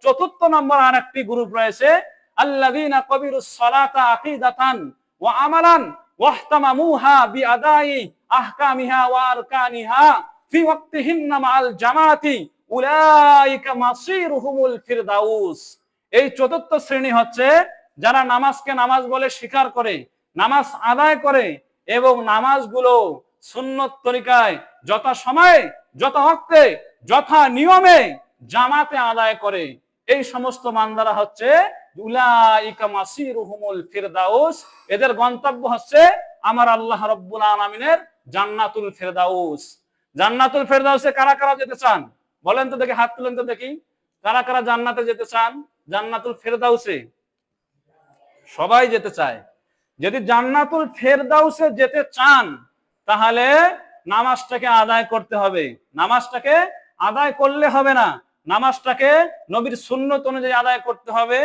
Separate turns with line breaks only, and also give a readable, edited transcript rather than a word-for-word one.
চতুর্থ নম্বর আরেকটি গ্রুপ রয়েছে, আল্লাযীনা কবিরুস সালাতা আকিদাতান ওয়া আমালান ওয়াহতামামুহা বিআদাই আহকামিহা ওয়া আরকানিহা ফি ওয়াক্তিহিন্না মাআল জামাতি উলাইকা মাসিরুহুমুল ফিরদাউস। এই চতুর্থ শ্রেণী হচ্ছে যারা নামাজকে নামাজ বলে স্বীকার করে, নামাজ আদায় করে এবং নামাজগুলো সুন্নত তরিকায় যথা সময়ে, যথা ওয়াক্তে, যথা নিয়মে জামাতে আদায় করে। এই সমস্ত বান্দারা হচ্ছে উলাইকা মাসিরুহুমুল ফিরদাউস, এদের গন্তব্য হচ্ছে আমার আল্লাহ রাব্বুল আলামিনের জান্নাতুল ফিরদাউস। জান্নাতুল ফিরদাউসে কারা কারা যেতে চান বলেন তো দেখি, হাত তুলেন তো দেখি, কারা কারা জান্নাতে যেতে চান? জান্নাতুল ফিরদাউসে সবাই যেতে চায়। যদি জান্নাতুল ফিরদাউসে যেতে চান তাহলে নামাজটাকে আদায় করতে হবে। নামাজটাকে আদায় করলে হবে না, নামাজটাকে নবীর সুন্নত অনুযায়ী আদায় করতে হবে।